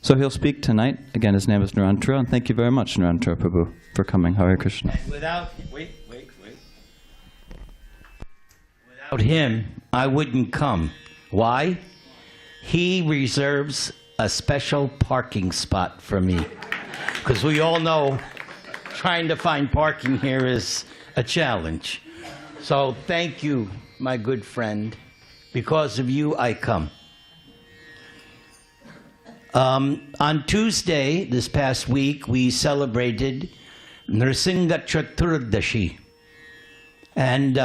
So he'll speak tonight. Again, his name is Nirantara, and thank you very much, Nirantara Prabhu, for coming. Hare Krishna. And without him, I wouldn't come. Why? He reserves a special parking spot for me. Because we all know trying to find parking here is a challenge. So thank you, my good friend. Because of you, I come. On Tuesday, this past week, we celebrated Nṛsiṁha-deva. And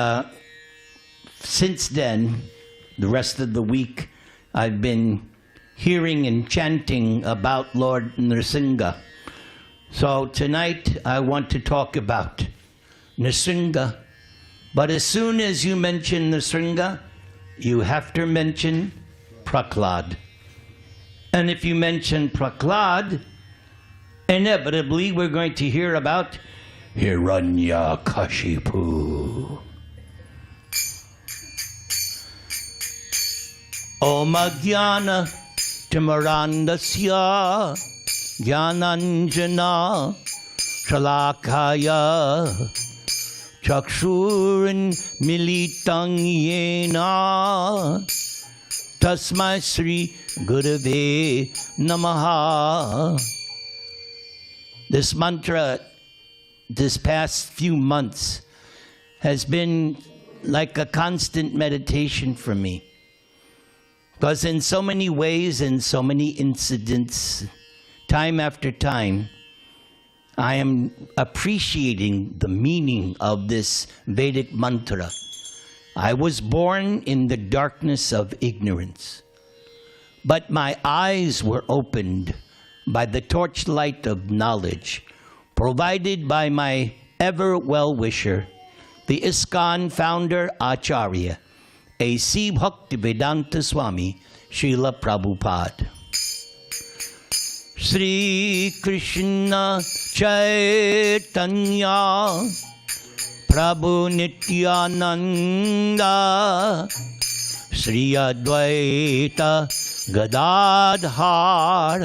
since then, the rest of the week, I've been hearing and chanting about Lord Nṛsiṁha. So tonight, I want to talk about Nṛsiṁha. But as soon as you mention Nṛsiṁha, you have to mention Prahlāda. And if you mention Prahlāda, inevitably we're going to hear about Hiraṇyakaśipu. Om Ajnana Timirandasya Jnananjana Shalakaya Chakshurin Militang Yena Tasmai Sri Gurave Namaha. This mantra, this past few months, has been like a constant meditation for me. Because in so many ways and so many incidents, time after time, I am appreciating the meaning of this Vedic mantra. I was born in the darkness of ignorance, but my eyes were opened by the torchlight of knowledge provided by my ever well-wisher, the ISKCON founder Acharya, A.C. Bhaktivedanta Swami, Srila Prabhupada. Sri Krishna Chaitanya Prabhu Nityananda Sri Advaita Gadadhar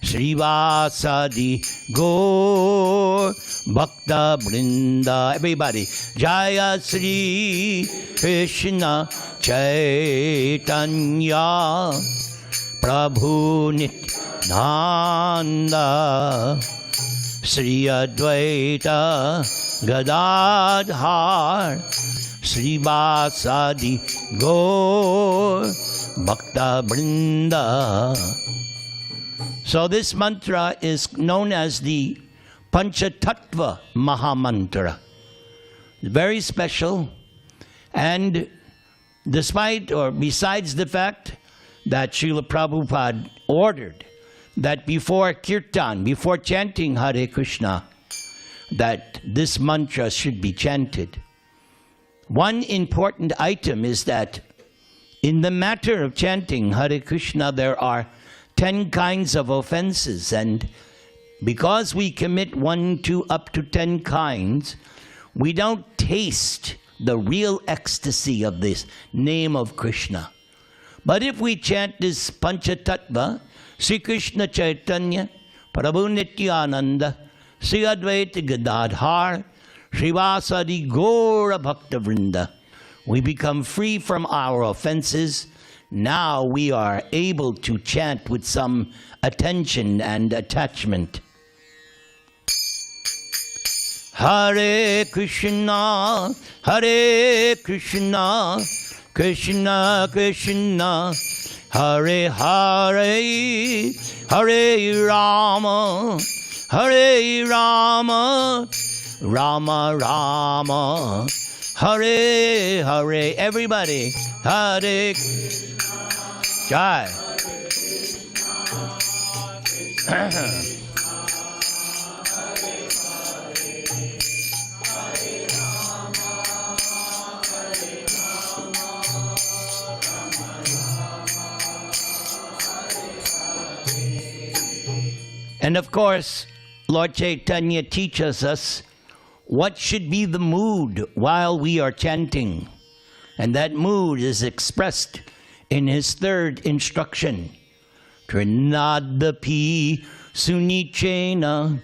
Srivasadi Gaur Bhakta Vrinda. Everybody, Jaya Sri Krishna Chaitanya Prabhu Nityananda Sri Advaita Gadadhar Srivasadi Gaur Bhakta Vrinda. So this mantra is known as the Panchatattva Mahamantra. Very special, and despite or besides the fact that Srila Prabhupada ordered that before kirtan, before chanting Hare Krishna, that this mantra should be chanted. One important item is that in the matter of chanting Hare Krishna, there are 10 kinds of offenses, and because we commit 1 to up to 10 kinds, we don't taste the real ecstasy of this name of Krishna. But if we chant this Panchatattva, Sri Krishna Chaitanya, Prabhu Nityananda, Sri Advaita Gadadhar, Srivasadi Gaura Bhakta Vrinda, we become free from our offenses. Now we are able to chant with some attention and attachment. Hare Krishna, Krishna Krishna, Hare Hare, Hare Rama, Rama Rama, Hare Hare. Everybody, Hare Jai. And of course, Lord Chaitanya teaches us what should be the mood while we are chanting. And that mood is expressed in his third instruction, Trinadapi Sunichena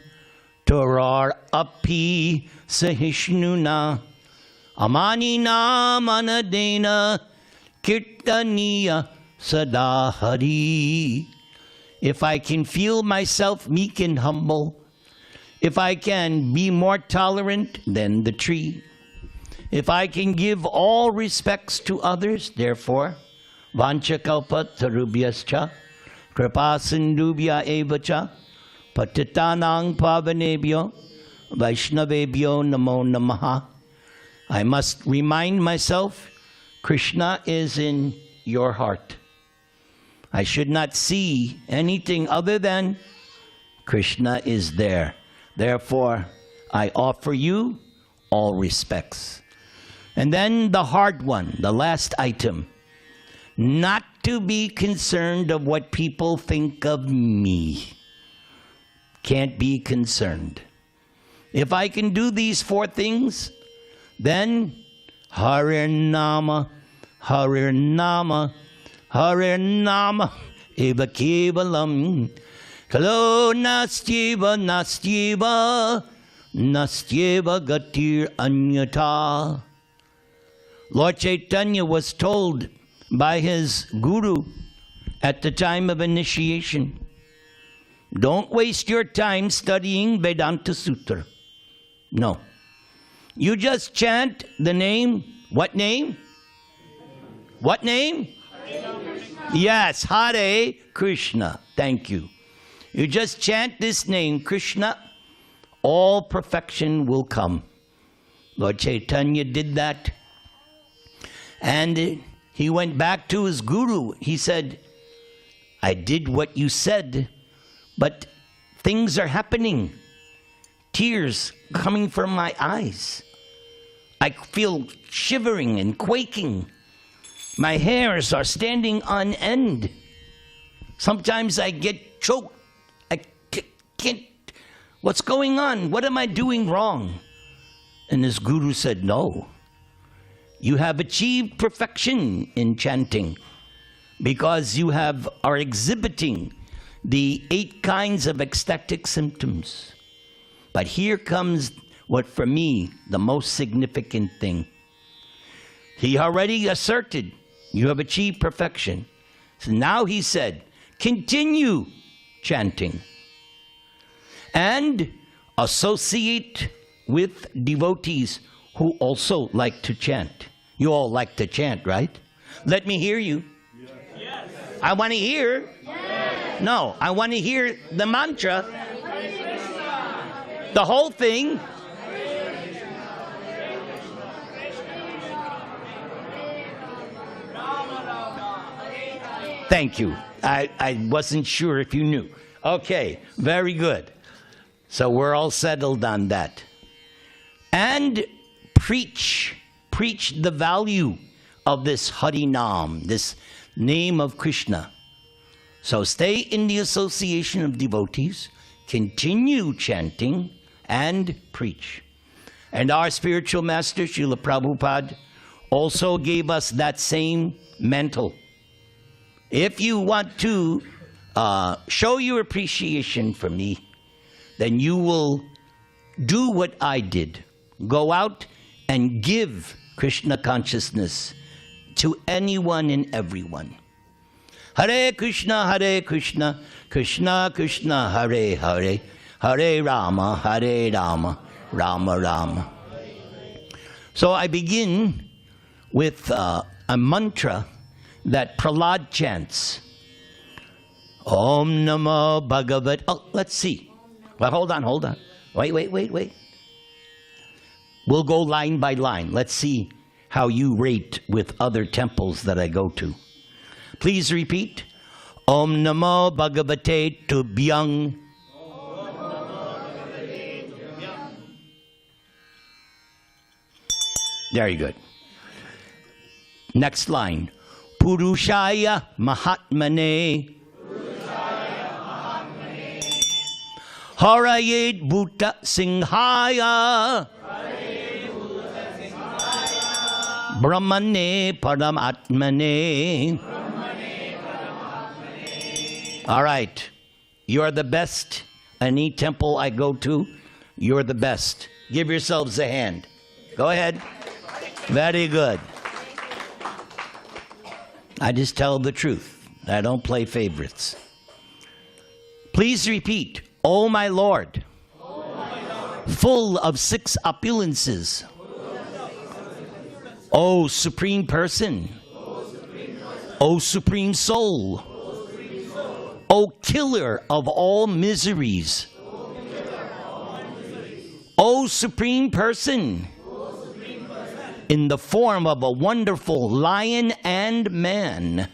Torar Api Sahishnuna Amanina Manadena Kirtaniya Sadahari. If I can feel myself meek and humble, if I can be more tolerant than the tree, if I can give all respects to others, therefore, Vanchakalpa Tarubhyascha Kripa Sindubhya Evacha Patitanang Pavanebhyo Vaishnavebhyo Namo Namaha. I must remind myself, Krishna is in your heart. I should not see anything other than Krishna is there. Therefore, I offer you all respects. And then the hard one, the last item, not to be concerned of what people think of me. Can't be concerned. If I can do these 4 things, then Harinama, Harinama, Harinama, Eva Kevalam, Kalo Nastyeva, Nastyeva, Nastyeva Gatir Anyata. Lord Chaitanya was told by his guru at the time of initiation, don't waste your time studying Vedanta Sutra. No. You just chant the name. What name? What name? Yes, Hare Krishna. Thank you. You just chant this name, Krishna, all perfection will come. Lord Chaitanya did that. And he went back to his guru. He said, I did what you said, but things are happening. Tears coming from my eyes. I feel shivering and quaking. My hairs are standing on end. Sometimes I get choked. I can't. What's going on? What am I doing wrong? And his guru said, no. You have achieved perfection in chanting because you are exhibiting the 8 kinds of ecstatic symptoms. But here comes what, for me, the most significant thing. He already asserted, you have achieved perfection. So now he said, continue chanting and associate with devotees who also like to chant. You all like to chant, right? Let me hear you. Yes. I want to hear. Yes. No, I want to hear the mantra. The whole thing. Thank you. I wasn't sure if you knew. Okay, very good. So we're all settled on that. And preach the value of this Harinam, this name of Krishna. So stay in the association of devotees, continue chanting, and preach. And our spiritual master, Srila Prabhupada, also gave us that same mantle. If you want to show your appreciation for me, then you will do what I did. Go out and give Krishna consciousness to anyone and everyone. Hare Krishna, Krishna Krishna, Hare Hare, Hare Rama, Rama Rama. So I begin with a mantra that Prahlāda chants. Om Namo Bhagavate. Oh, let's see. Well, hold on. Wait. We'll go line by line. Let's see how you rate with other temples that I go to. Please repeat. Om Namo Bhagavate Tubhyang. Very good. Next line. Purushaya Mahatmane. Harayet Bhuta Singhaya. Brahmane Paramatmane. All right. You are the best. Any temple I go to, you're the best. Give yourselves a hand. Go ahead. Very good. I just tell the truth. I don't play favorites. Please repeat, O my Lord, full of six opulences, O Supreme Person, O Supreme Soul, O Killer of all miseries, O Supreme Person, in the form of a wonderful lion and man,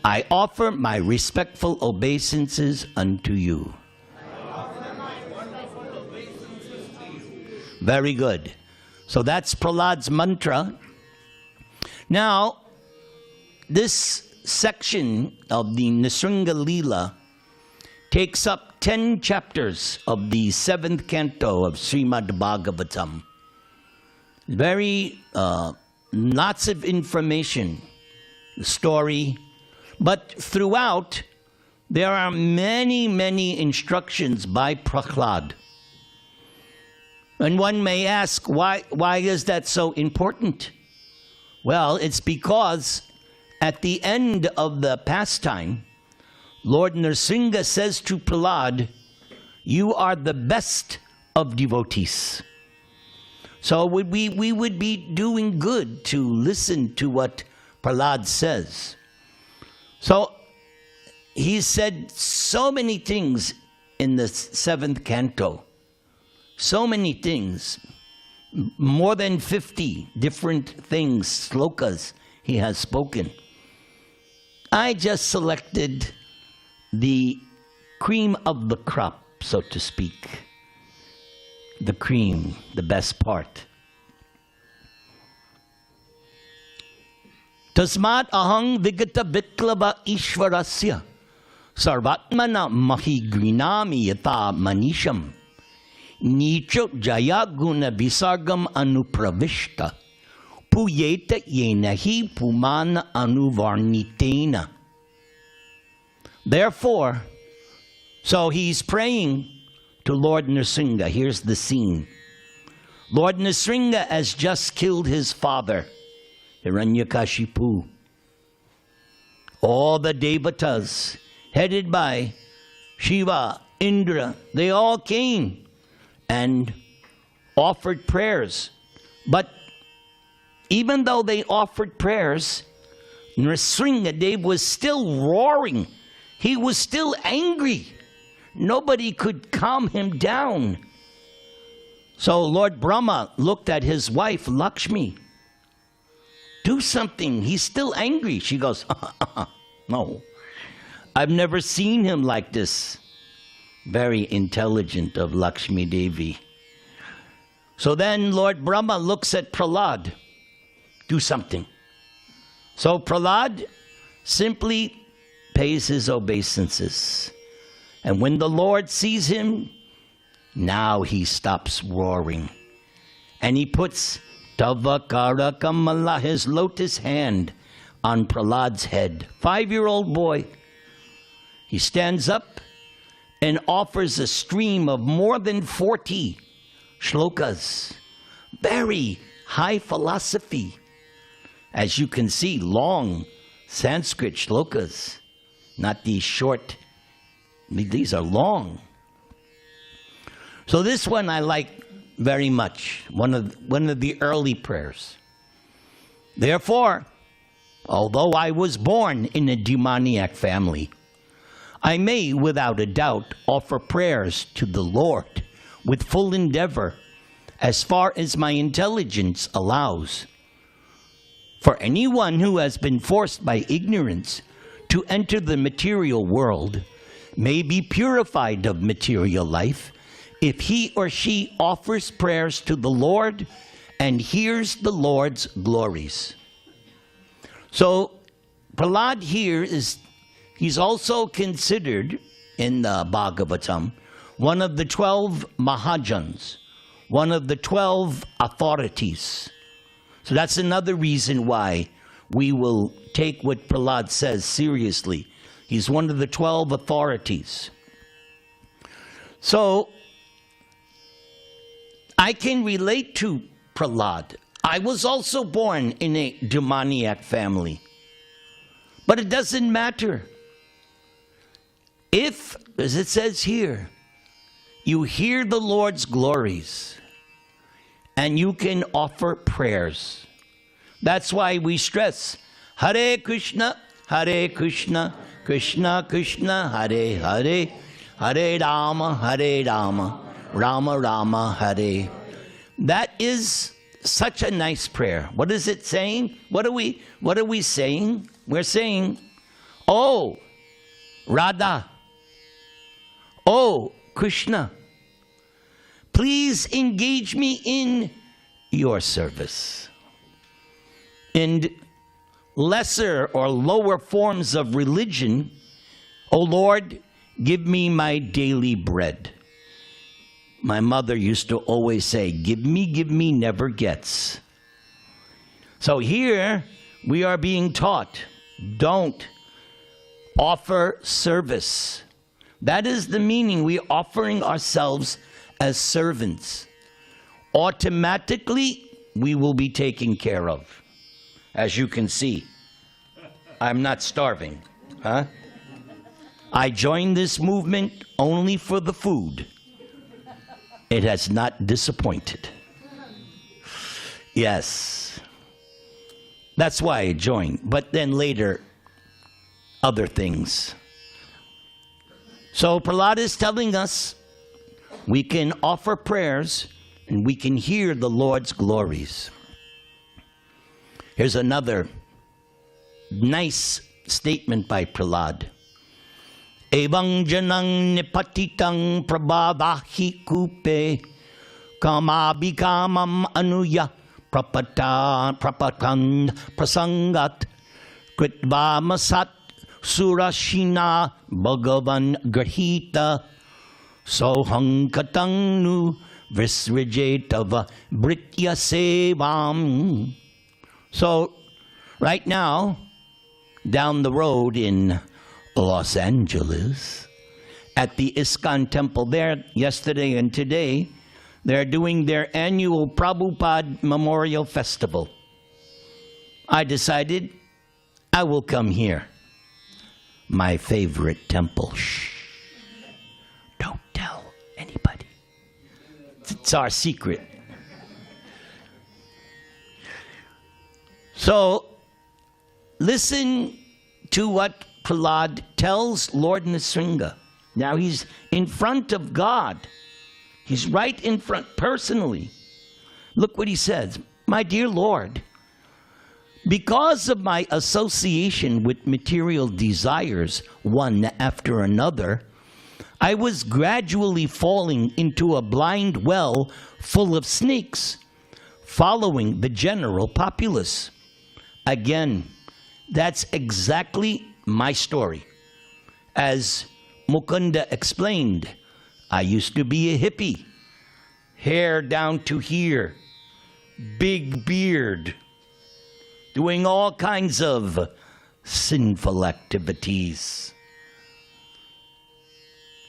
I offer my respectful obeisances unto you. Very good. So that's Prahlāda's mantra. Now, this section of the Nṛsiṁha Leela takes up 10 chapters of the 7th canto of Shreemad-Bhāgavatam. Very, lots of information, story, but throughout there are many, many instructions by Prahlāda. And one may ask, why is that so important? Well, it's because at the end of the pastime, Lord Nṛsiṁha says to Prahlāda, you are the best of devotees. So we would be doing good to listen to what Prahlāda says. So he said so many things in the 7th canto. So many things. More than 50 different things, slokas, he has spoken. I just selected the cream of the crop, so to speak. The cream, the best part. Tasmat ahang vigata vitlava ishvarasya sarvatmana mahigrinami yata manisham nicho jaya guna visargam anupravishta puyeta yenahi pumana anuvarnitena. Therefore, so he's praying to Lord Nṛsiṁha. Here's the scene. Lord Nṛsiṁha has just killed his father, Hiraṇyakaśipu. All the devatas, headed by Shiva, Indra, they all came and offered prayers. But even though they offered prayers, Nṛsiṁha-deva was still roaring. He was still angry. Nobody could calm him down. So Lord Brahma looked at his wife, Lakshmi. Do something. He's still angry. She goes, no. I've never seen him like this. Very intelligent of Lakshmi Devi. So then Lord Brahma looks at Prahlāda. Do something. So Prahlāda simply pays his obeisances. And when the Lord sees him, now he stops roaring. And he puts Tavakara Kamala, his lotus hand, on Prahlāda's head. 5-year-old boy. He stands up and offers a stream of more than 40 shlokas. Very high philosophy. As you can see, long Sanskrit shlokas. Not these short. These are long. So this one I like very much. One of the early prayers. Therefore, although I was born in a demoniac family, I may, without a doubt, offer prayers to the Lord with full endeavor, as far as my intelligence allows. For anyone who has been forced by ignorance to enter the material world may be purified of material life if he or she offers prayers to the Lord and hears the Lord's glories. So Prahlāda here he's also considered in the Bhagavatam one of the 12 mahājans, one of the 12 authorities. So that's another reason why we will take what Prahlāda says seriously. He's one of the 12 authorities. So, I can relate to Prahlāda. I was also born in a demoniac family. But it doesn't matter. If, as it says here, you hear the Lord's glories and you can offer prayers. That's why we stress Hare Krishna, Krishna Krishna, Hare Hare, Hare Rama, Rama Rama, Hare. That is such a nice prayer. What is it saying? What are we saying? We're saying, oh, Radha, oh, Krishna, please engage me in your service. In lesser or lower forms of religion, oh Lord, give me my daily bread. My mother used to always say, give me, never gets. So here we are being taught, don't offer service. That is the meaning. We are offering ourselves as servants. Automatically, we will be taken care of. As you can see, I'm not starving. Huh? I joined this movement only for the food. It has not disappointed. Yes. That's why I joined. But then later, other things. So Prahlāda is telling us we can offer prayers and we can hear the Lord's glories. Here's another nice statement by Prahlāda. Evang janang nipatitang prabhavahi kupe kamabhikamam anuya prapatan prasangat kritva masat surashina bhagavan grahita sohankatang nu visrijetava britya sevam. So, right now, down the road in Los Angeles, at the ISKCON temple there, yesterday and today, they're doing their annual Prabhupada Memorial Festival. I decided I will come here. My favorite temple. Shh. Don't tell anybody. It's our secret. So, listen to what Prahlāda tells Lord Nṛsiṁha. Now he's in front of God. He's right in front personally. Look what he says. My dear Lord, because of my association with material desires, one after another, I was gradually falling into a blind well full of snakes, following the general populace. Again, that's exactly my story. As Mukunda explained, I used to be a hippie, hair down to here, big beard, doing all kinds of sinful activities.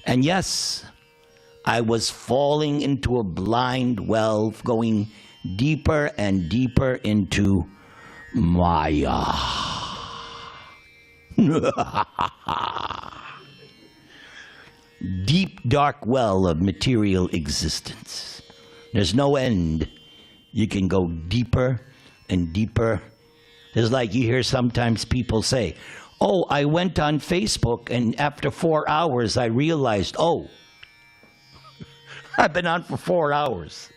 And yes, I was falling into a blind well, going deeper and deeper into Maya. Deep, dark well of material existence. There's no end. You can go deeper and deeper. It's like you hear sometimes people say, oh, I went on Facebook and after 4 hours I realized, oh, I've been on for 4 hours.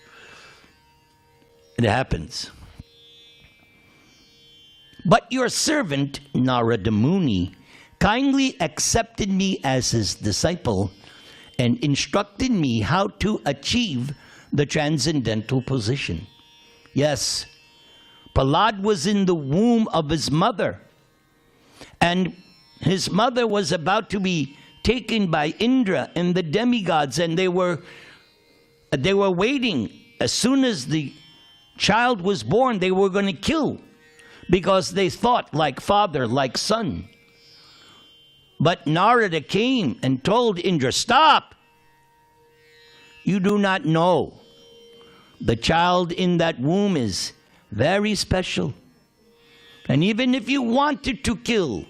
It happens. But your servant, Narada Muni, kindly accepted me as his disciple and instructed me how to achieve the transcendental position. Yes, Prahlāda was in the womb of his mother, and his mother was about to be taken by Indra and the demigods, and they were waiting. As soon as the child was born, they were going to kill, because they thought like father, like son. But Narada came and told Indra, stop! You do not know. The child in that womb is very special. And even if you wanted to kill,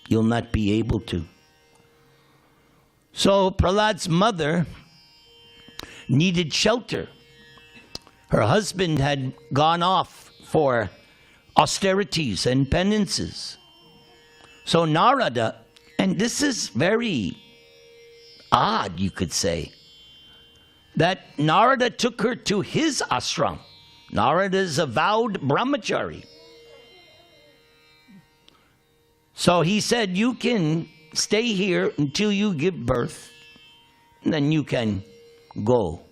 you'll not be able to. So Prahlad's mother needed shelter. Her husband had gone off for austerities and penances. So Narada, and this is very odd, you could say, that Narada took her to his ashram. Narada is a vowed brahmachari. So he said, you can stay here until you give birth, and then you can go.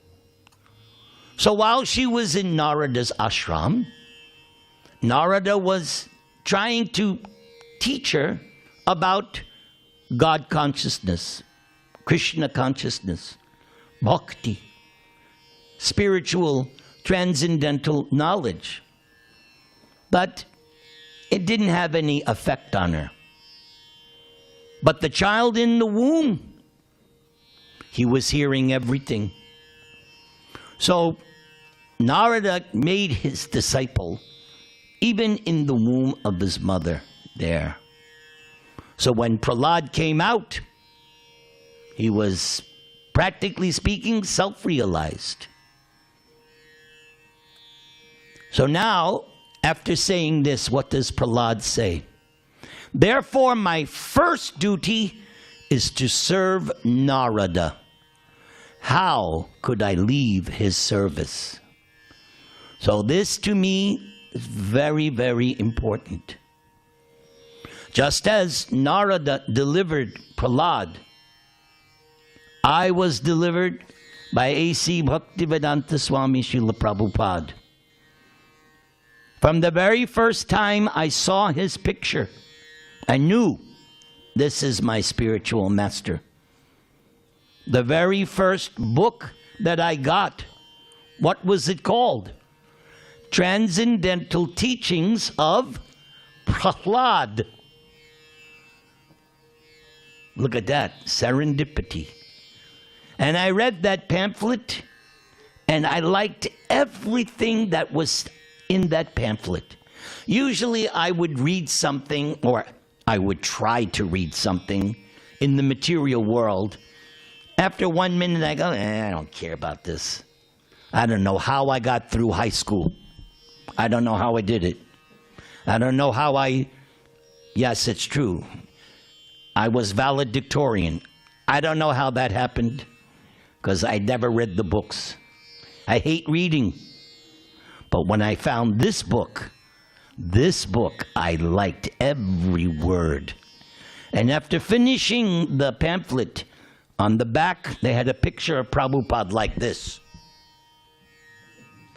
So while she was in Narada's ashram, Narada was trying to teach her about God consciousness, Krishna consciousness, Bhakti, spiritual, transcendental knowledge. But it didn't have any effect on her. But the child in the womb, he was hearing everything. So Narada made his disciple even in the womb of his mother there. So when Prahlāda came out, he was, practically speaking, self-realized. So now, after saying this, what does Prahlāda say? Therefore, my first duty is to serve Narada. How could I leave his service? So this to me is very, very important. Just as Narada delivered Prahlāda, I was delivered by A.C. Bhaktivedanta Swami Srila Prabhupada. From the very first time I saw his picture, I knew this is my spiritual master. The very first book that I got, what was it called? Transcendental Teachings of Prahlāda. Look at that, serendipity. And I read that pamphlet, and I liked everything that was in that pamphlet. Usually I would read something, or I would try to read something in the material world. After 1 minute I go, I don't care about this. I don't know how I got through high school. I don't know how I did it. I don't know how yes, it's true. I was valedictorian. I don't know how that happened, because I never read the books. I hate reading. But when I found this book, I liked every word. And after finishing the pamphlet, on the back, they had a picture of Prabhupada like this.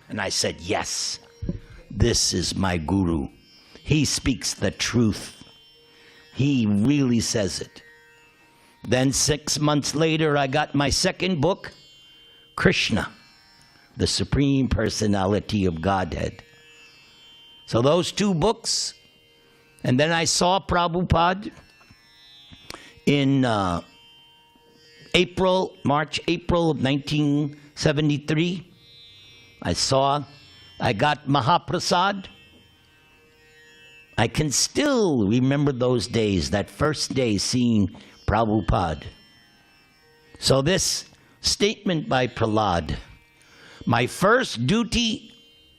And I said, yes, this is my guru. He speaks the truth. He really says it. Then 6 months later, I got my second book, Krishna, the Supreme Personality of Godhead. So those two books, and then I saw Prabhupada in March, April of 1973. I got Mahaprasad. I can still remember those days, that first day seeing Prabhupada. So this statement by Prahlāda, my first duty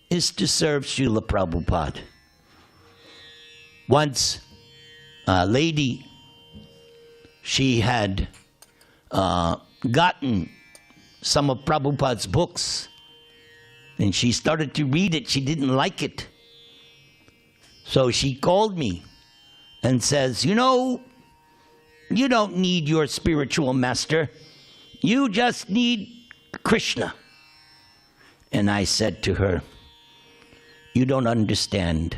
is to serve Srila Prabhupada. Once a lady, she had gotten some of Prabhupada's books, and she started to read it. She didn't like it. So she called me and says, you know, you don't need your spiritual master. You just need Krishna. And I said to her, you don't understand.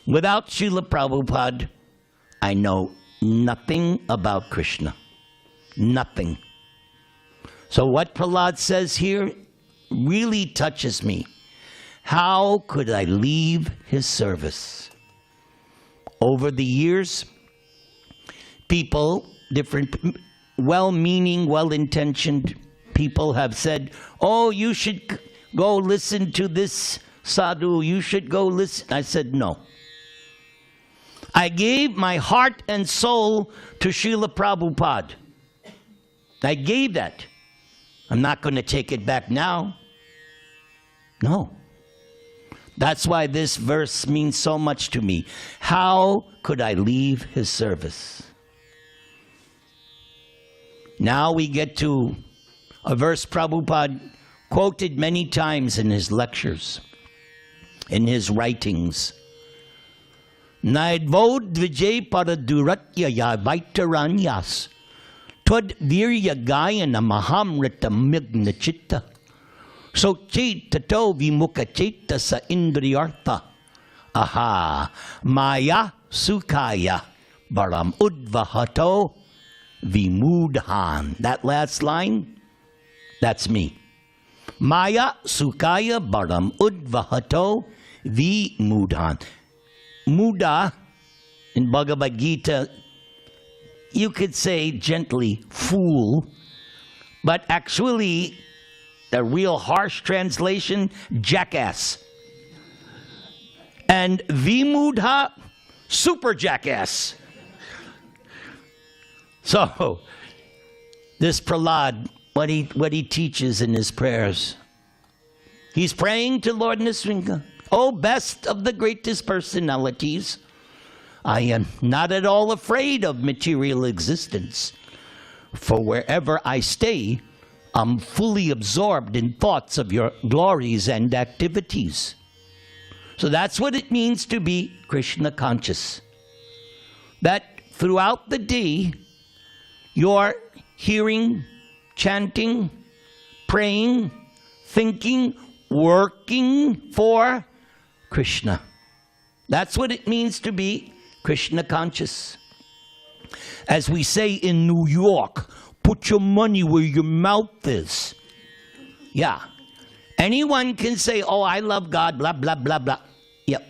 Without Srila Prabhupada, I know nothing about Krishna. Nothing. So what Prahlāda says here really touches me. How could I leave his service? Over the years, people, different well-meaning, well-intentioned people have said, oh, you should go listen to this sadhu, you should go listen. I said, no. I gave my heart and soul to Srila Prabhupada. I gave that. I'm not going to take it back now. No. That's why this verse means so much to me. How could I leave his service? Now we get to a verse Prabhupada quoted many times in his lectures, in his writings. Naidvod vijay paraduratyaya vaitaranyas twad virya gayana mahamrita migna chitta so chetato vimukha cheta sa indriyartha aha maya sukhaya baram udvahato vimudhan. That last line, that's me. Maya sukhaya baram udvahato vimudhan. Muda, in Bhagavad Gita, you could say gently, fool, but actually, the real harsh translation, jackass. And vimudha, super jackass. So, this Prahlāda, what he teaches in his prayers, he's praying to Lord Nṛsiṁha. Oh, best of the greatest personalities, I am not at all afraid of material existence, for wherever I stay, I'm fully absorbed in thoughts of your glories and activities. So that's what it means to be Krishna conscious. That throughout the day, you're hearing, chanting, praying, thinking, working for Krishna. That's what it means to be Krishna conscious. As we say in New York, put your money where your mouth is. Yeah. Anyone can say, oh, I love God, blah, blah, blah, blah. Yep.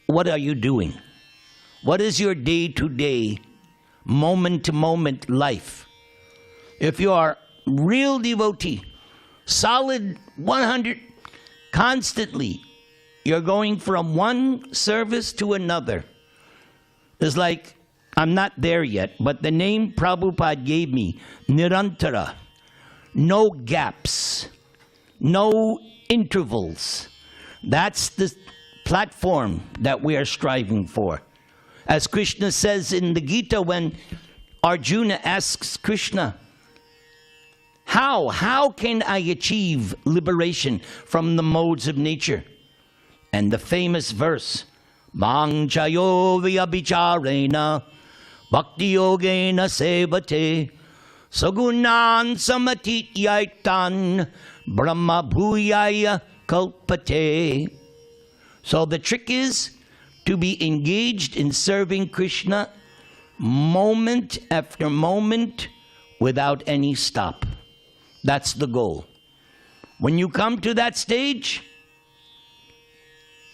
What are you doing? What is your day-to-day, moment-to-moment life? If you are real devotee, solid 100, constantly, you're going from one service to another. It's like, I'm not there yet, but the name Prabhupada gave me, Nirantara, no gaps, no intervals. That's the platform that we are striving for. As Krishna says in the Gita, when Arjuna asks Krishna, how can I achieve liberation from the modes of nature? And the famous verse, Mang chayo vyabhicharena bhakti yogena sevate sagunan samatityaitan brahma bhuyaya kalpate. So the trick is to be engaged in serving Krishna moment after moment without any stop. That's the goal. When you come to that stage,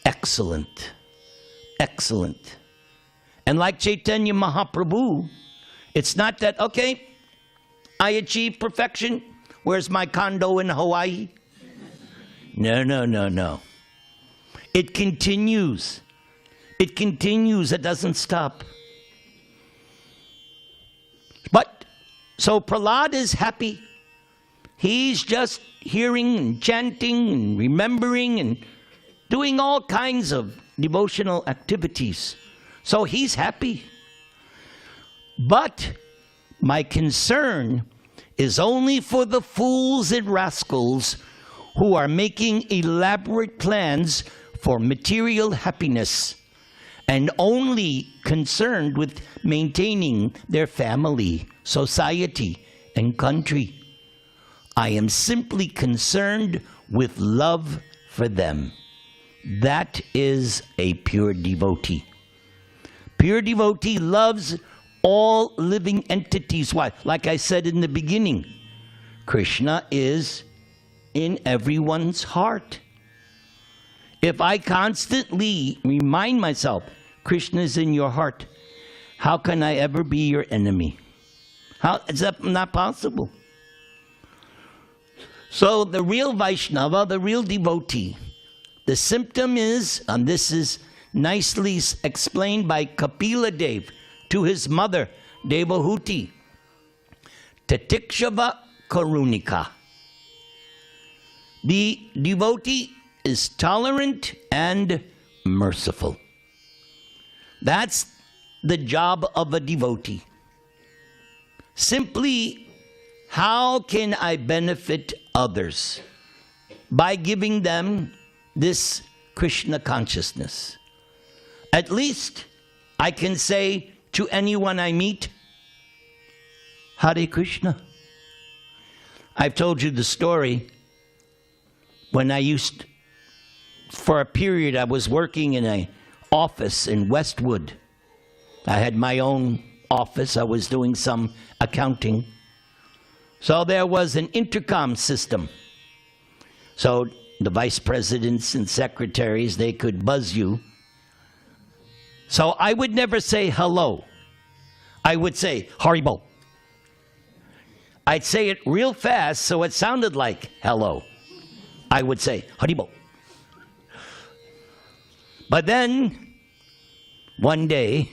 excellent, excellent. And like Chaitanya Mahaprabhu, it's not that, okay, I achieved perfection, where's my condo in Hawaii? No, no, no, no. It continues. It continues, it doesn't stop. But, so Prahlāda is happy. He's just hearing and chanting and remembering and doing all kinds of devotional activities. So he's happy. But my concern is only for the fools and rascals who are making elaborate plans for material happiness and only concerned with maintaining their family, society, and country. I am simply concerned with love for them. That is a pure devotee. Pure devotee loves all living entities. Why? Like I said in the beginning, Krishna is in everyone's heart. If I constantly remind myself, Krishna is in your heart, how can I ever be your enemy? How is that not possible? So the real Vaishnava, the real devotee, the symptom is, and this is nicely explained by Kapila Dev to his mother, Devahuti, Tatikshava Karunika. The devotee is tolerant and merciful. That's the job of a devotee. Simply, how can I benefit others? By giving them this Krishna consciousness. At least I can say to anyone I meet, Hare Krishna. I've told you the story when I for a period I was working in an office in Westwood. I had my own office. I was doing some accounting. So there was an intercom system. So the vice presidents and secretaries, they could buzz you. So I would never say hello. I would say Haribo. I'd say it real fast so it sounded like hello. I would say Haribo. But then, one day,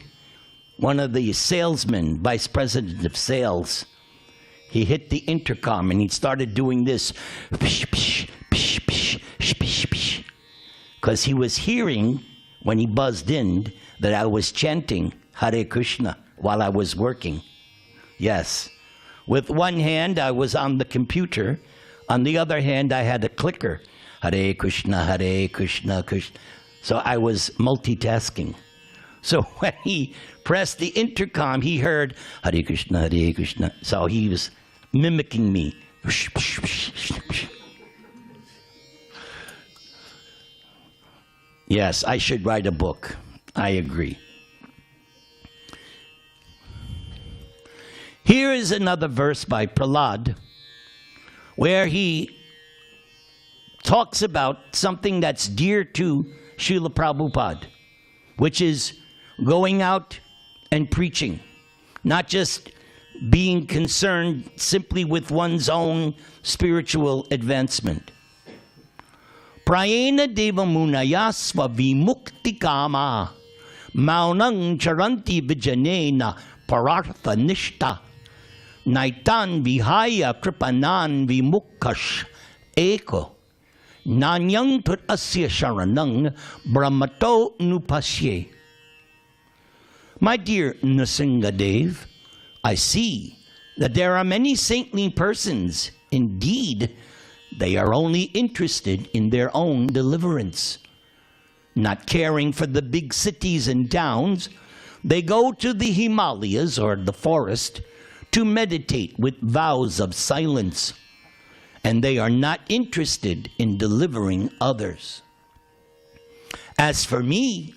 one of the salesmen, vice president of sales, he hit the intercom and he started doing this, because he was hearing, when he buzzed in, that I was chanting Hare Krishna while I was working. Yes. With one hand, I was on the computer. On the other hand, I had a clicker. Hare Krishna, Krishna. So I was multitasking. So when he pressed the intercom, he heard Hare Krishna, Hare Krishna. So he was mimicking me. Yes, I should write a book. I agree. Here is another verse by Prahlāda, where he talks about something that's dear to Srila Prabhupada, which is going out and preaching, not just being concerned simply with one's own spiritual advancement. Prayena devamunaya svavimukti kama maunang charanti vijanena parartha nishta naitan vihaya kripanan vimukkash eko nanyang tut asya sharanang brahmato nupasye. My dear Nṛsiṁha-deva, I see that there are many saintly persons. Indeed, they are only interested in their own deliverance. Not caring for the big cities and towns, they go to the Himalayas or the forest to meditate with vows of silence. And they are not interested in delivering others. As for me,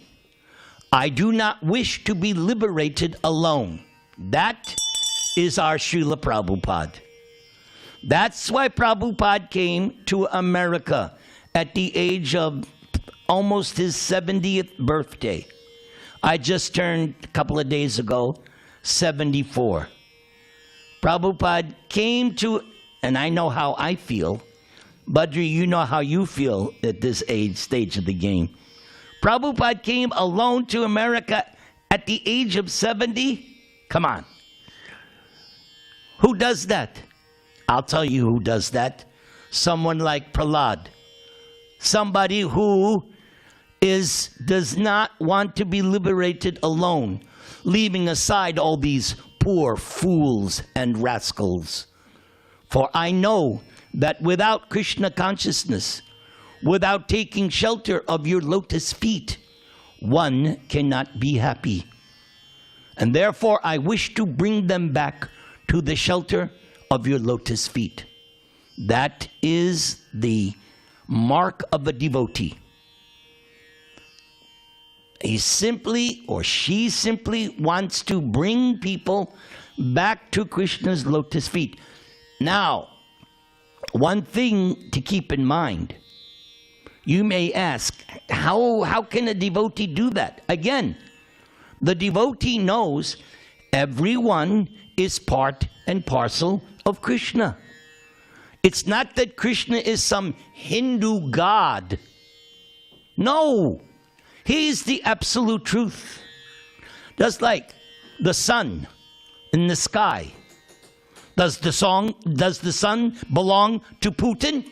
I do not wish to be liberated alone. That is our Srila Prabhupada. That's why Prabhupada came to America at the age of almost his 70th birthday. I just turned, a couple of days ago, 74. Prabhupada came to, and I know how I feel, Badri, you know how you feel at this stage of the game. Prabhupada came alone to America at the age of 70? Come on. Who does that? I'll tell you who does that. Someone like Prahlāda. Somebody who does not want to be liberated alone, leaving aside all these poor fools and rascals. For I know that without Krishna consciousness, without taking shelter of your lotus feet, one cannot be happy. And therefore I wish to bring them back to the shelter of your lotus feet. That is the mark of a devotee. He simply, or she simply, wants to bring people back to Krishna's lotus feet. Now, one thing to keep in mind, You may ask, how can a devotee do that? Again, the devotee knows everyone is part and parcel of Krishna. It's not that Krishna is some Hindu god. No, he is the absolute truth. Just like the sun in the sky. Does the sun belong to Putin?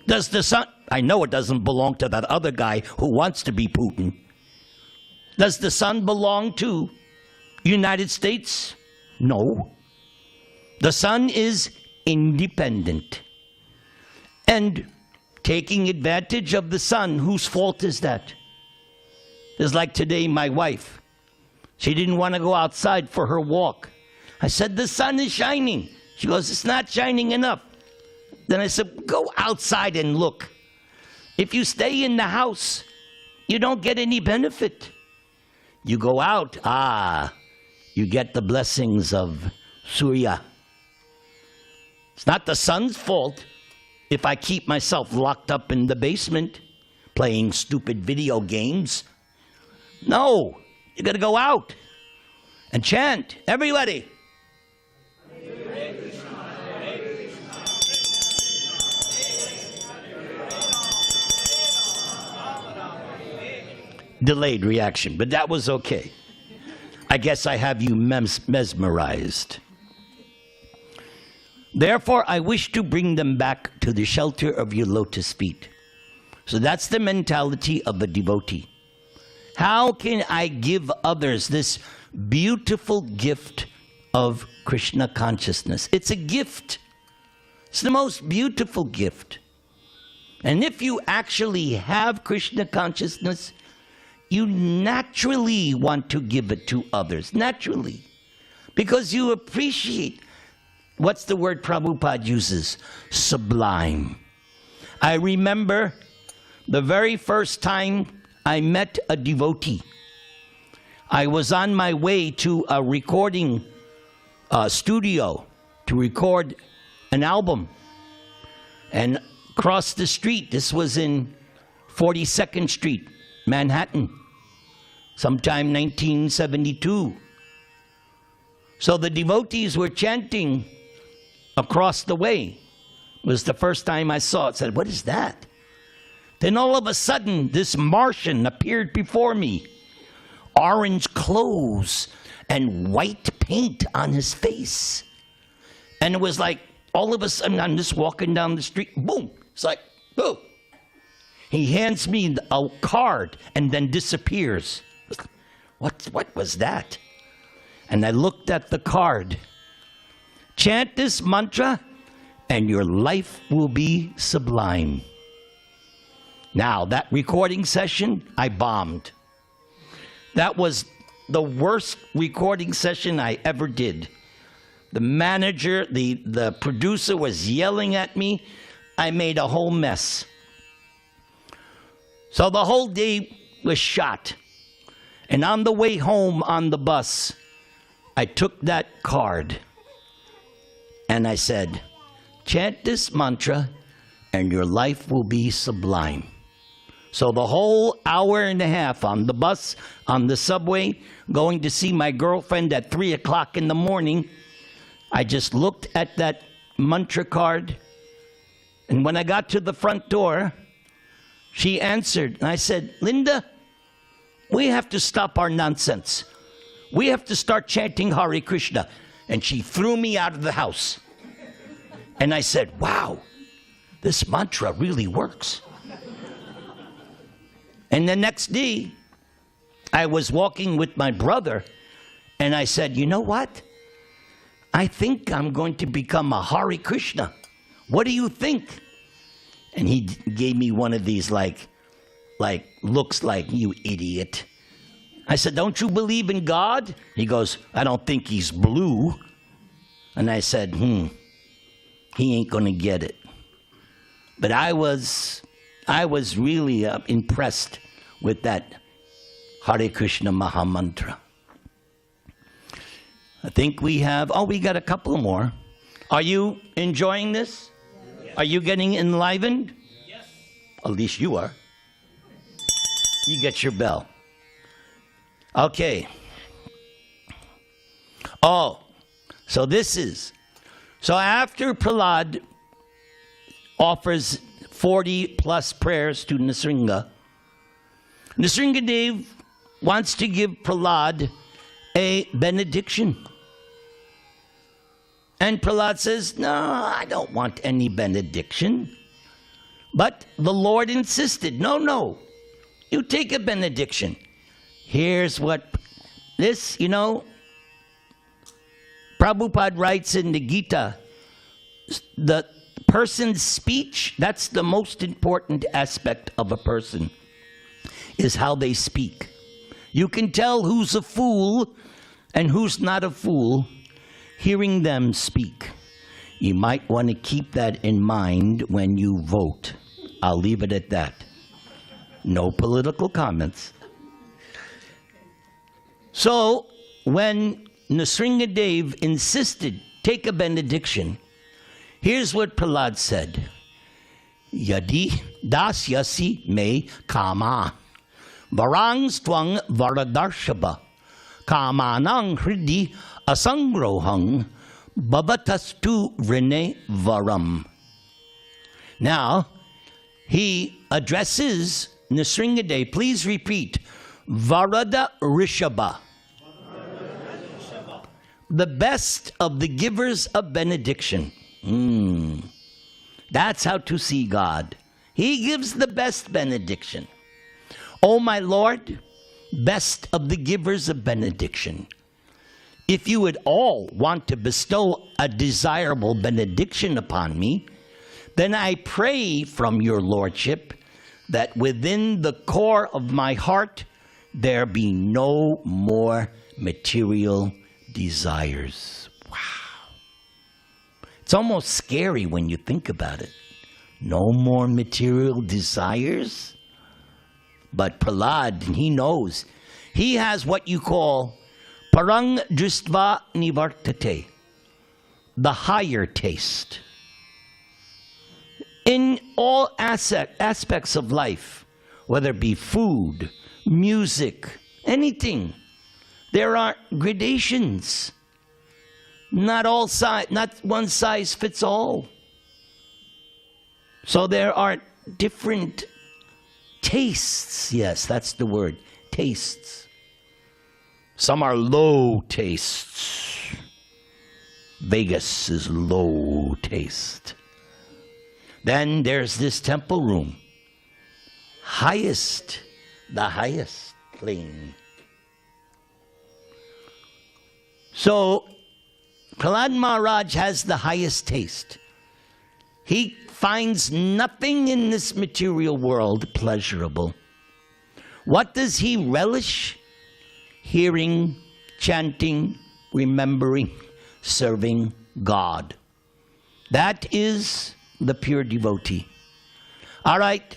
Does the sun, I know it doesn't belong to that other guy who wants to be Putin. Does the sun belong to United States? No. The sun is independent. And taking advantage of the sun, whose fault is that? It's like today, my wife. She didn't want to go outside for her walk. I said, the sun is shining. She goes, it's not shining enough. Then I said, go outside and look. If you stay in the house, you don't get any benefit. You go out, you get the blessings of Surya. It's not the sun's fault if I keep myself locked up in the basement playing stupid video games. No, you got to go out and chant. Everybody. Delayed reaction, but that was okay. I guess I have you mesmerized. Therefore, I wish to bring them back to the shelter of your lotus feet. So that's the mentality of a devotee. How can I give others this beautiful gift of Krishna consciousness? It's a gift. It's the most beautiful gift. And if you actually have Krishna consciousness, you naturally want to give it to others, naturally. Because you appreciate, what's the word Prabhupada uses? Sublime. I remember the very first time I met a devotee. I was on my way to a recording studio to record an album. And across the street, this was in 42nd Street, Manhattan, sometime 1972. So the devotees were chanting across the way. It was the first time I saw it. I said, what is that? Then all of a sudden, this Martian appeared before me. Orange clothes and white paint on his face. And it was like, all of a sudden, I'm just walking down the street, boom. It's like, boom. He hands me a card and then disappears. What was that? And I looked at the card. Chant this mantra and your life will be sublime. Now, that recording session, I bombed. That was the worst recording session I ever did. The manager, the producer was yelling at me. I made a whole mess. So the whole day was shot. And on the way home on the bus, I took that card and I said, chant this mantra and your life will be sublime. So the whole hour and a half on the bus, on the subway, going to see my girlfriend at 3 o'clock in the morning, I just looked at that mantra card. And when I got to the front door, she answered, and I said, Linda, we have to stop our nonsense. We have to start chanting Hare Krishna. And she threw me out of the house. And I said, wow, this mantra really works. And the next day, I was walking with my brother, and I said, you know what? I think I'm going to become a Hare Krishna. What do you think? And he gave me one of these like looks like, you idiot. I said, don't you believe in God? He goes, I don't think he's blue. And I said, he ain't gonna get it. But I was really impressed with that Hare Krishna Maha Mantra. I think we got a couple more. Are you enjoying this? Yes. Are you getting enlivened? Yes. At least you are. You get your bell. Okay. Oh, so after Prahlāda offers 40 plus prayers to Nṛsiṁha, Nṛsiṁha-deva wants to give Prahlāda a benediction. And Prahlāda says, no, I don't want any benediction. But the Lord insisted, no, you take a benediction. Here's what this, Prabhupada writes in the Gita, the person's speech, that's the most important aspect of a person, is how they speak. You can tell who's a fool and who's not a fool hearing them speak. You might want to keep that in mind when you vote. I'll leave it at that. No political comments. So, when Nṛsiṁha-deva insisted, take a benediction, here's what Prahlāda said. Yadi dasyasi me kama, varangs twang varadarshaba, kamanang hridi asangrohang, babatastu rene varam. Now, he addresses Nṛsiṁha-deva. Please repeat. Varada Rishabha. The best of the givers of benediction. That's how to see God. He gives the best benediction. Oh my Lord, best of the givers of benediction. If you would all want to bestow a desirable benediction upon me, then I pray from your Lordship that within the core of my heart there be no more material desires. Wow. It's almost scary when you think about it. No more material desires? But Prahlāda, he knows. He has what you call parang dristva nivartate, the higher taste. In all aspects of life, whether it be food, music, anything, there are gradations. Not one size fits all. So there are different tastes. Yes, that's the word, tastes. Some are low tastes. Vegas is low taste. Then there's this temple room. The highest plane. So, Prahlāda Mahārāja has the highest taste. He finds nothing in this material world pleasurable. What does he relish? Hearing, chanting, remembering, serving God. That is the pure devotee. All right,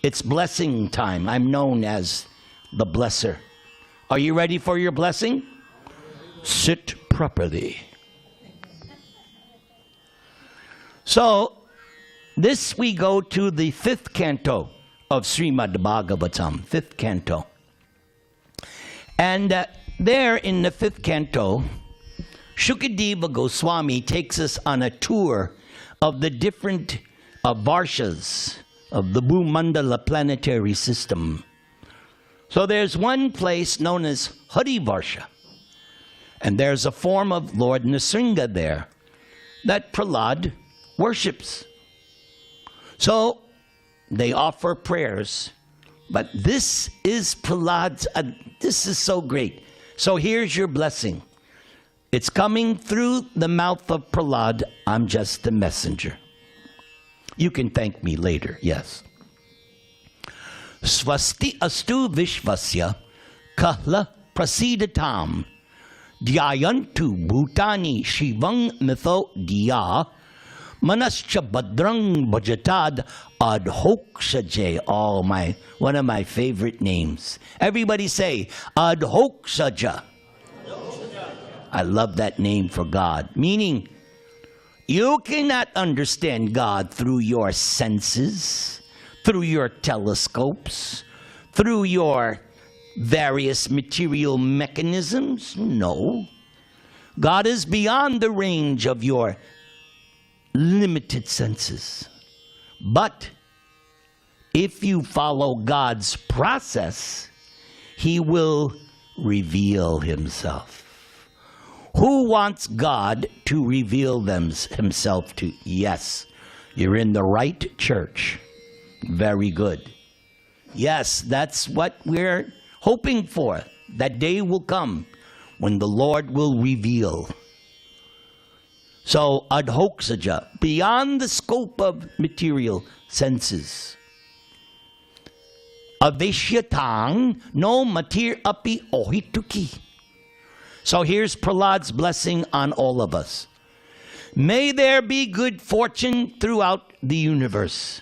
it's blessing time. I'm known as the blesser. Are you ready for your blessing? Sit properly. So, this we go to the 5th canto of Shreemad-Bhāgavatam, 5th canto. And there in the 5th canto, Shukadeva Gosvāmī takes us on a tour of the different varshas of the Bhumandala planetary system. So there's one place known as Hari Varsha, and there's a form of Lord Nṛsiṁha there that Prahlāda worships. So they offer prayers, but this is Prahlāda's, this is so great. So here's your blessing. It's coming through the mouth of Prahlāda. I'm just the messenger. You can thank me later, yes. Swasti astu vishvasya kahla prasidatam dhyayantu bhutani shivang mitho diya manascha badrang bhajatad adhoksaje. Oh, one of my favorite names. Everybody say adhoksaja. I love that name for God, meaning You cannot understand God through your senses, through your telescopes, through your various material mechanisms. No. God is beyond the range of your limited senses. But if you follow God's process, He will reveal Himself. Who wants God to reveal Himself to? Yes, you're in the right church. Very good. Yes, that's what we're hoping for. That day will come when the Lord will reveal. So, adhoksaja, beyond the scope of material senses. Avishyatang no matir api ohituki. So here's Prahlad's blessing on all of us. May there be good fortune throughout the universe.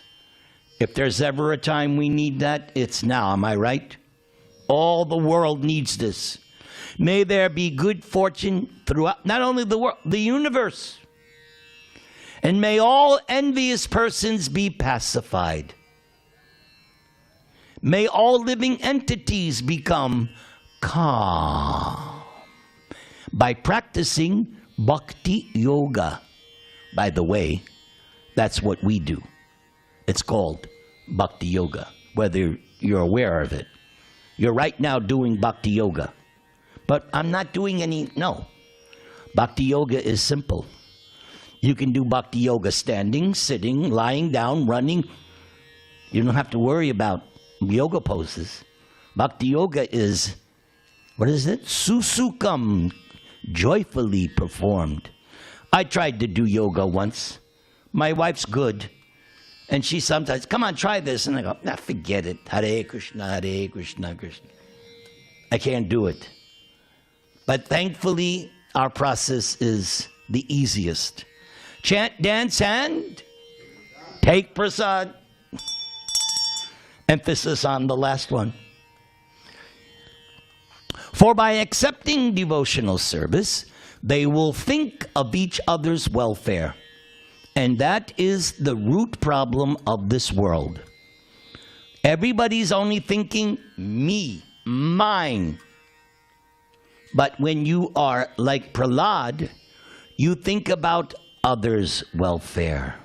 If there's ever a time we need that, it's now. Am I right? All the world needs this. May there be good fortune throughout, not only the world, the universe. And may all envious persons be pacified. May all living entities become calm by practicing Bhakti Yoga. By the way, that's what we do. It's called Bhakti Yoga, whether you're aware of it. You're right now doing Bhakti Yoga. But I'm not doing any, no. Bhakti Yoga is simple. You can do Bhakti Yoga standing, sitting, lying down, running. You don't have to worry about yoga poses. Bhakti Yoga is, what is it? Susukam, joyfully performed. I tried to do yoga once. My wife's good. And she sometimes, come on, try this. And I go, nah, forget it. Hare Krishna, Krishna. I can't do it. But thankfully, our process is the easiest. Chant, dance, and take prasad. Emphasis on the last one. For by accepting devotional service, they will think of each other's welfare. And that is the root problem of this world. Everybody's only thinking me, mine. But when you are like Prahlāda, you think about others' welfare.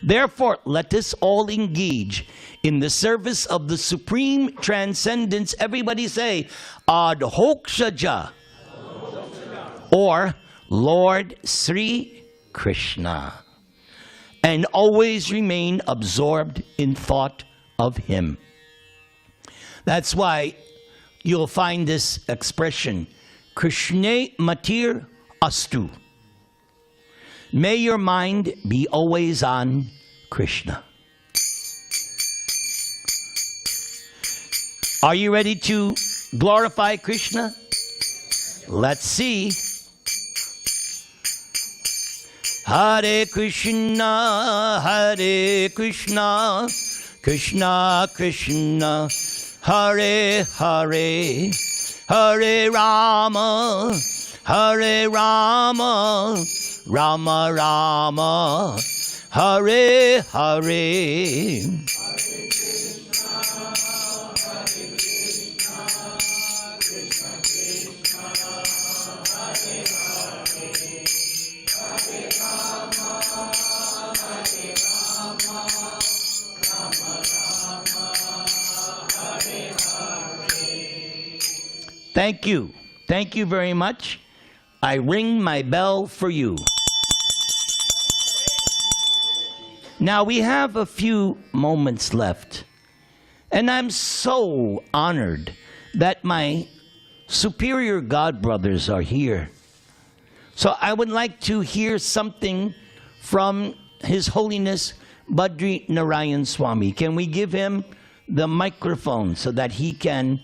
Therefore, let us all engage in the service of the supreme transcendence. Everybody say, Adhoksaja, or Lord Sri Krishna, and always remain absorbed in thought of Him. That's why you'll find this expression, Krishna matir astu. May your mind be always on Krishna. Are you ready to glorify Krishna? Let's see. Hare Krishna, Krishna Krishna, Hare Hare, Hare Rama, Rama Rama, Hare Hare. Thank you. Thank you very much. I ring my bell for you. Now we have a few moments left, and I'm so honored that my superior godbrothers are here. So I would like to hear something from His Holiness Badri Narayan Swami. Can we give him the microphone so that he can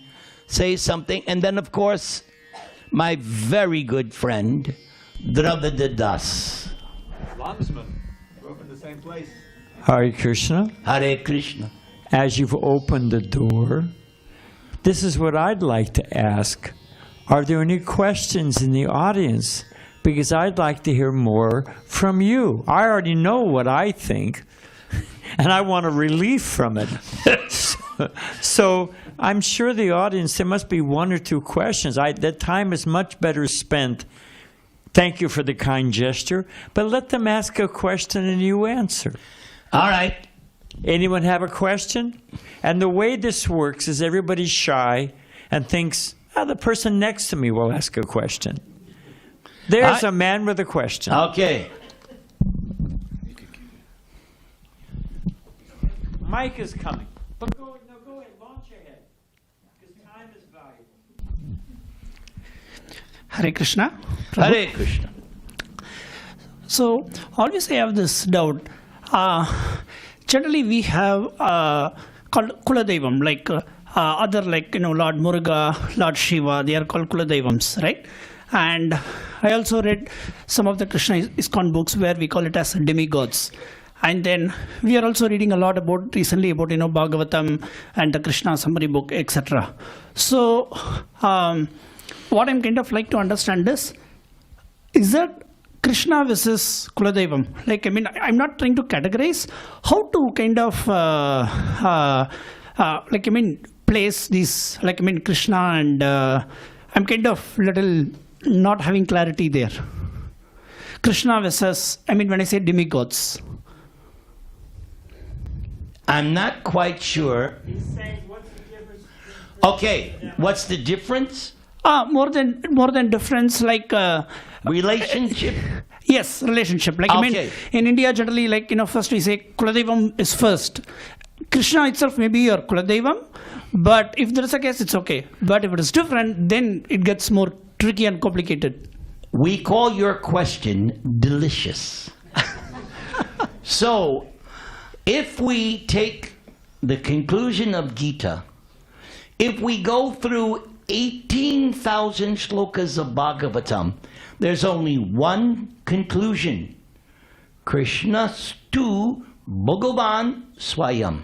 say something? And then, of course, my very good friend, Prahlāda Dasa. Landsman, grew up in the same place. Hare Krishna. Hare Krishna. As you've opened the door, this is what I'd like to ask. Are there any questions in the audience because I'd like to hear more from you. I already know what I think, and I want a relief from it. So I'm sure the audience, there must be one or two questions. That time is much better spent. Thank you for the kind gesture, but let them ask a question and you answer. All right. Anyone have a question? And the way this works is everybody's shy and thinks, the person next to me will ask a question. There's a man with a question. Okay. Mike is coming. But go ahead, launch ahead, because time is valuable. Hare Krishna. Hare Krishna. So, always I have this doubt. Generally, we have called Kuladevam, like other, like, Lord Muruga, Lord Shiva, they are called Kuladevams, right? And I also read some of the Krishna ISKCON books where we call it as demigods. And then we are also reading a lot recently about, Bhagavatam and the Krishna summary book, etc. So, what I'm kind of like to understand is that Krishna versus Kuladevam? Like, I'm not trying to categorize how to kind of, place these, Krishna and I'm kind of little not having clarity there. Krishna versus, when I say demigods. I'm not quite sure. He's saying, what's the difference? Okay, what's the difference? More than difference, like Relationship? Yes, relationship. Like, Okay. In India, generally, first we say Kuladevam is first. Krishna itself may be your Kuladevam, but if there is a case, it's okay. But if it is different, then it gets more tricky and complicated. We call your question delicious. So, if we take the conclusion of Gita, if we go through 18,000 shlokas of Bhagavatam, there's only one conclusion. Krishna stu Bhagavan Swayam.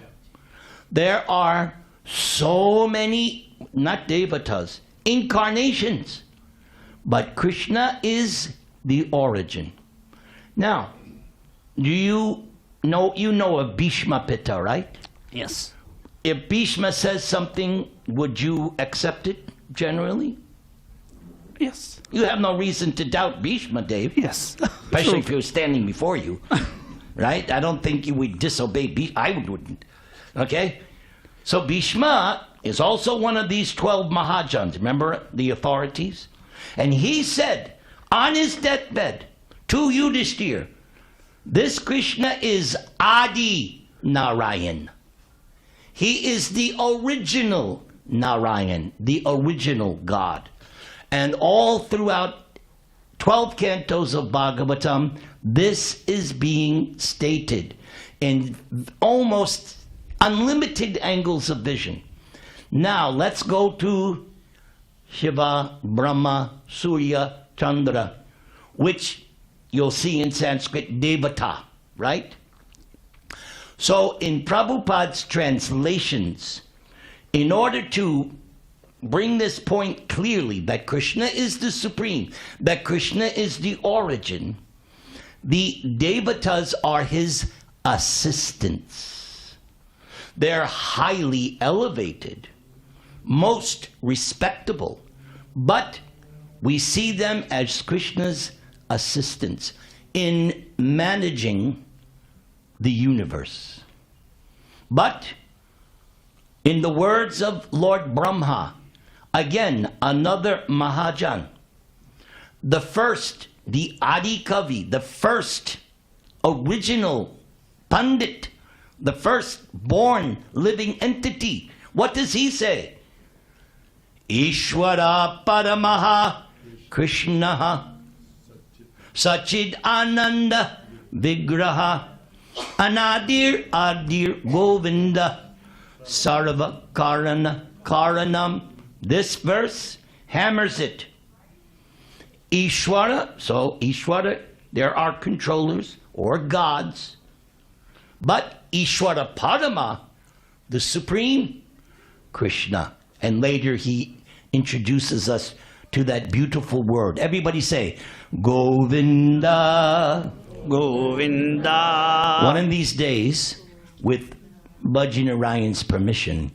There are so many, not devatas, incarnations, but Krishna is the origin. Now, do you know of Bhishma Pitta, right? Yes. If Bhishma says something, would you accept it generally? Yes. You have no reason to doubt Bhishma, Dave. Yes. Especially if he was standing before you. Right? I don't think you would disobey Bhishma. I wouldn't. Okay? So Bhishma is also one of these 12 mahājans. Remember the authorities? And he said on his deathbed to Yudhishthira, this Krishna is Adi Narayan. He is the original Narayan, the original God. And all throughout 12 cantos of Bhagavatam, this is being stated in almost unlimited angles of vision. Now, let's go to Shiva, Brahma, Surya, Chandra, which you'll see in Sanskrit, Devata, right? So in Prabhupada's translations, in order to bring this point clearly that Krishna is the supreme, that Krishna is the origin, the devatas are his assistants. They're highly elevated, most respectable, but we see them as Krishna's assistants in managing the universe. But in the words of Lord Brahma, again, another Mahajan, the first, the Adi Kavi, the first original Pandit, the first born living entity, what does he say? Ishvara Paramaha Krishnaha Sachid Ananda Vigraha Anadir Adir Govinda Sarva Karana Karanam. This verse hammers it. Ishvara, so Ishvara, there are controllers or gods. But Ishvara Parama, the supreme, Krishna. And later he introduces us to that beautiful word. Everybody say, Govinda. Govinda. One of these days, with Bhaji Narayan's permission,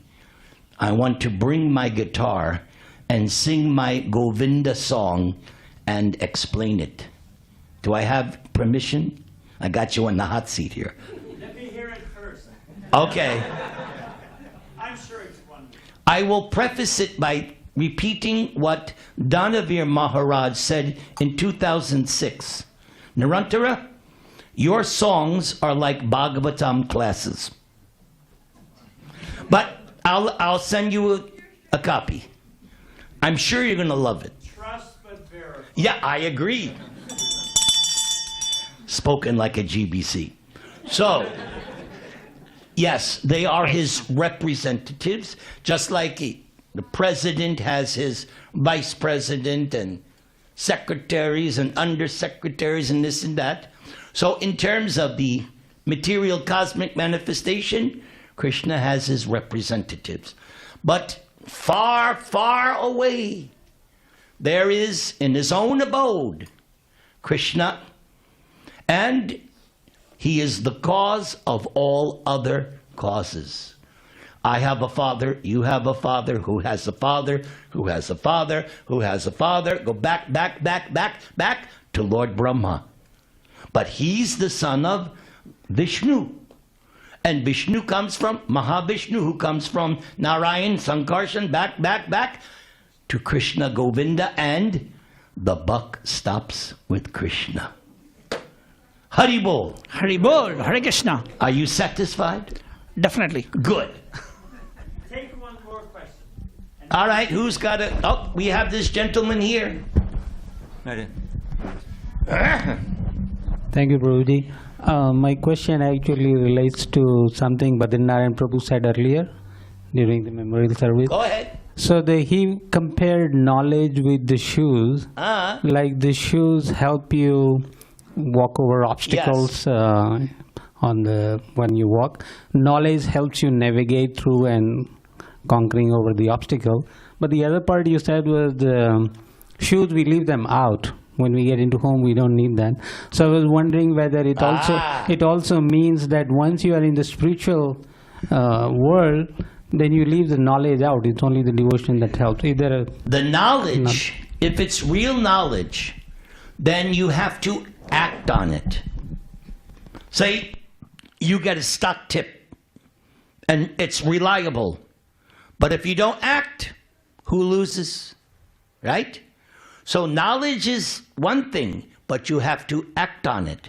I want to bring my guitar and sing my Govinda song and explain it. Do I have permission? I got you on the hot seat here. Let me hear it first. Okay. I'm sure it's wonderful. I will preface it by repeating what Dhanavir Maharaj said in 2006. Nirantara, your songs are like Bhagavatam classes. But I'll send you a copy. I'm sure you're going to love it. Trust but verify. Yeah, I agree. Spoken like a GBC. So, yes, they are his representatives, just like the president has his vice president and secretaries and undersecretaries and this and that. So in terms of the material cosmic manifestation, Krishna has his representatives. But far, far away, there is in his own abode, Krishna, and he is the cause of all other causes. I have a father, you have a father, who has a father, who has a father, who has a father. Go back to Lord Brahma. But he's the son of Vishnu. And Vishnu comes from Mahavishnu, who comes from Narayan, Sankarshan, back to Krishna Govinda, and the buck stops with Krishna. Hari Bol. Hari Bol. Hare Krishna. Are you satisfied? Definitely. Good. Take one more question. All right, who's got it? Oh, we have this gentleman here. Thank you, Prabhuji. My question actually relates to something Bhadrinarayan Prabhu said earlier during the memorial service. Go ahead. So he compared knowledge with the shoes. Like the shoes help you walk over obstacles when you walk. Knowledge helps you navigate through and conquering over the obstacle. But the other part you said was the shoes, we leave them out. When we get into home, we don't need that. So I was wondering whether it also means that once you are in the spiritual world, then you leave the knowledge out. It's only the devotion that helps. The knowledge, if it's real knowledge, then you have to act on it. Say you get a stock tip and it's reliable. But if you don't act, who loses? Right? So knowledge is one thing, but you have to act on it.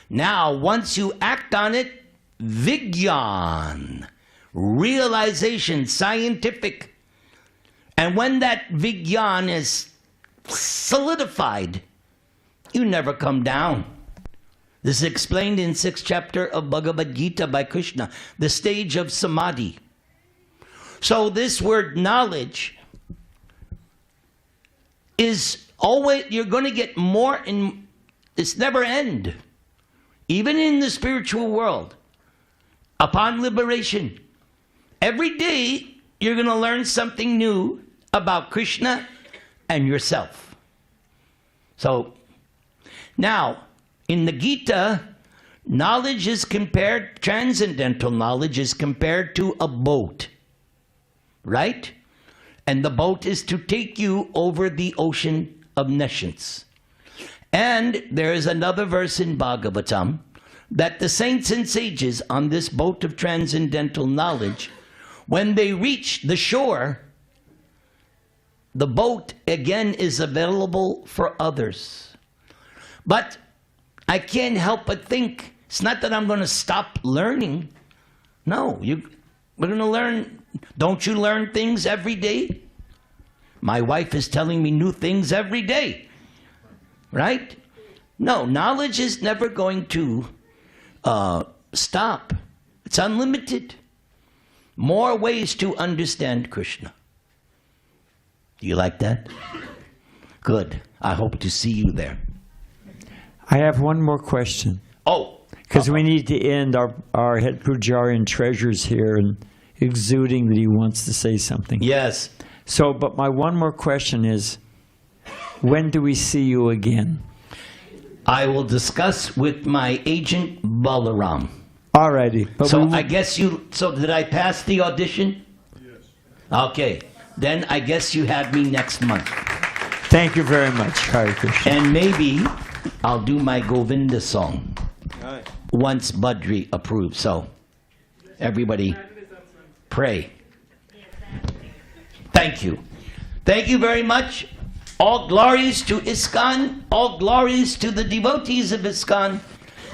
Now, once you act on it, Vigyan, realization, scientific. And when that Vigyan is solidified, you never come down. This is explained in 6th chapter of Bhagavad Gita by Krishna, the stage of Samadhi. So this word knowledge is always, you're going to get more, and it's never end. Even in the spiritual world, upon liberation, every day you're going to learn something new about Krishna and yourself. So, now, in the Gita, knowledge is compared, transcendental knowledge is compared to a boat, right? And the boat is to take you over the ocean of nescience. And there is another verse in Bhagavatam that the saints and sages on this boat of transcendental knowledge, when they reach the shore, the boat again is available for others. But I can't help but think, it's not that I'm going to stop learning. No, we're going to learn. Don't you learn things every day? My wife is telling me new things every day, right? No, knowledge is never going to stop. It's unlimited. More ways to understand Krishna. Do you like that? Good. I hope to see you there. I have one more question. Oh. Because we need to end. Our head pujari and treasurer's here and exuding that he wants to say something. Yes. So, but my one more question is, When do we see you again? I will discuss with my agent Balaram. Alrighty. But So we- I guess so did I pass the audition? Yes. Okay. Then I guess you have me next month. Thank you very much, Hare Krishna. And maybe I'll do my Govinda song once Badri approves. So everybody pray. Thank you. Thank you very much. All glories to ISKCON, all glories to the devotees of ISKCON,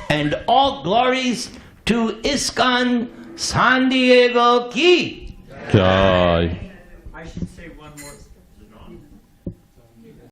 and all glories to ISKCON San Diego Ki. Jai.